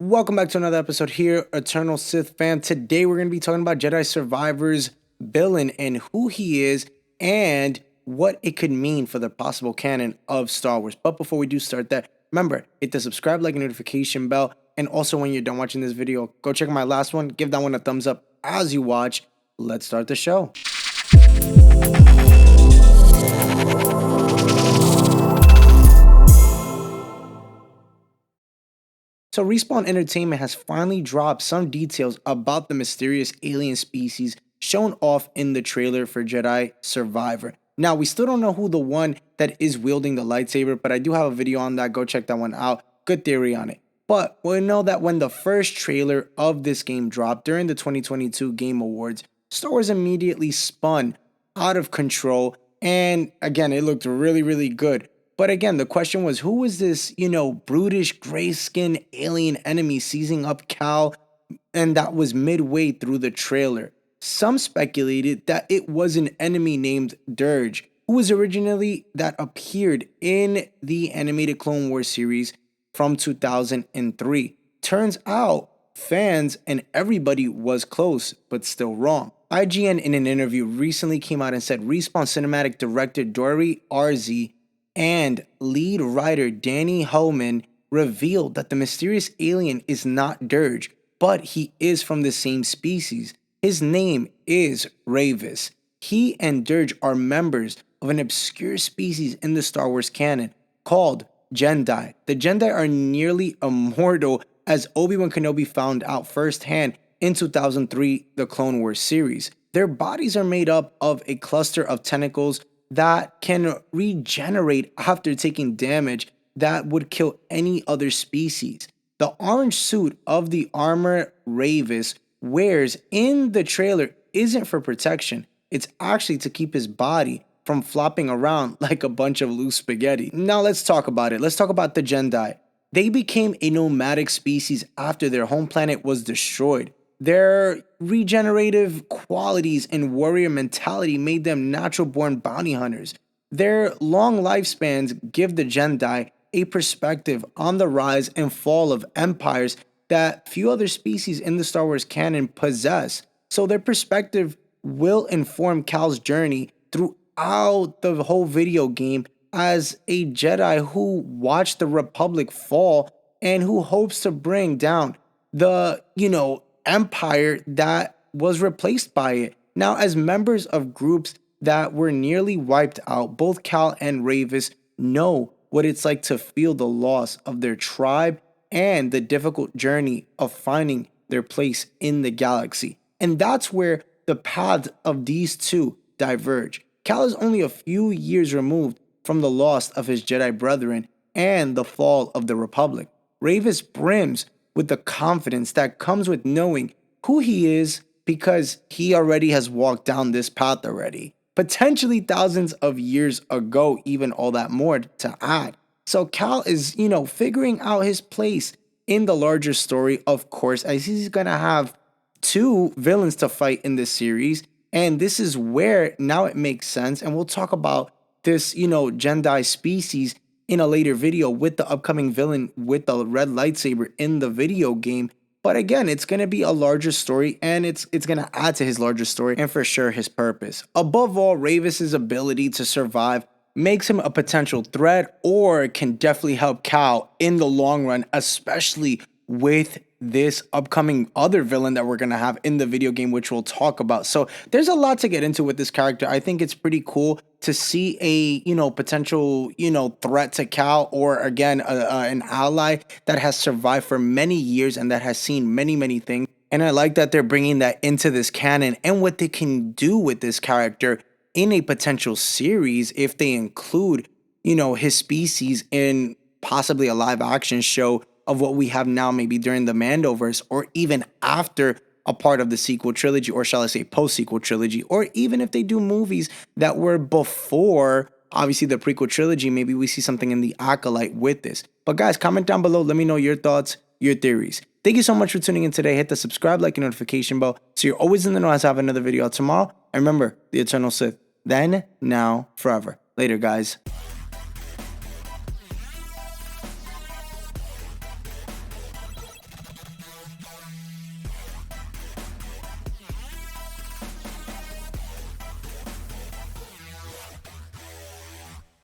Welcome back to another episode here, Eternal Sith fan. Today we're going to be talking about Jedi Survivor's villain and who he is and what it could mean for the possible canon of Star Wars. But before we do start that, remember, hit the subscribe, like, and notification bell. And also when you're done watching this video, go check out my last one. Give that one a thumbs up as you watch. Let's start the show. So Respawn Entertainment has finally dropped some details about the mysterious alien species shown off in the trailer for Jedi Survivor. Now, we still don't know who the one that is wielding the lightsaber, but I do have a video on that. Go check that one out. Good theory on it. But we know that when the first trailer of this game dropped during the 2022 Game Awards, Star Wars immediately spun out of control. And again, it looked really good. But again, the question was, who was this, brutish gray-skinned alien enemy seizing up Cal? And that was midway through the trailer. Some speculated that it was an enemy named Dirge, who was originally that appeared in the animated Clone Wars series from 2003. Turns out, fans and everybody was close, but still wrong. IGN in an interview recently came out and said Respawn cinematic director Dori Arazi and lead writer Danny Homan revealed that the mysterious alien is not Dirge, but he is from the same species. His name is Ravis. He and Dirge are members of an obscure species in the Star Wars canon called Jedi. The Jedi are nearly immortal, as Obi-Wan Kenobi found out firsthand in 2003, the Clone Wars series. Their bodies are made up of a cluster of tentacles that can regenerate after taking damage that would kill any other species. The orange suit of the armor Ravis wears in the trailer isn't for protection. It's actually to keep his body from flopping around like a bunch of loose spaghetti. Now let's talk about it. Let's talk about the Jedi. They became a nomadic species after their home planet was destroyed. Their regenerative qualities and warrior mentality made them natural-born bounty hunters. Their long lifespans give the Jedi a perspective on the rise and fall of empires that few other species in the Star Wars canon possess. So their perspective will inform Cal's journey throughout the whole video game as a Jedi who watched the Republic fall and who hopes to bring down the, empire that was replaced by it. Now, as members of groups that were nearly wiped out, both Cal and Ravis know what it's like to feel the loss of their tribe and the difficult journey of finding their place in the galaxy. And that's where the paths of these two diverge. Cal is only a few years removed from the loss of his Jedi brethren and the fall of the Republic. Ravis brims with the confidence that comes with knowing who he is because he already has walked down this path already. Potentially thousands of years ago, even all that more to add. So Cal is, figuring out his place in the larger story, of course, as he's gonna have two villains to fight in this series. And this is where now it makes sense. And we'll talk about this, Jedi species in a later video with the upcoming villain with the red lightsaber in the video game. But again, it's going to be a larger story and it's going to add to his larger story and for sure his purpose. Above all, Ravis's ability to survive makes him a potential threat or can definitely help Cal in the long run, especially with this upcoming other villain that we're going to have in the video game, which we'll talk about. So there's a lot to get into with this character. I think it's pretty cool to see a, potential, threat to Cal or again, an ally that has survived for many years and that has seen many things. And I like that they're bringing that into this canon and what they can do with this character in a potential series if they include, his species in possibly a live action show of what we have now, maybe during the Mandoverse or even after a part of the sequel trilogy, or shall I say post-sequel trilogy, or even if they do movies that were before, obviously, the prequel trilogy, maybe we see something in the Acolyte with this. But guys, comment down below. Let me know your thoughts, your theories. Thank you so much for tuning in today. Hit the subscribe, like, and notification bell so you're always in the know as I have another video out tomorrow. And remember, the Eternal Sith, then, now, forever. Later, guys.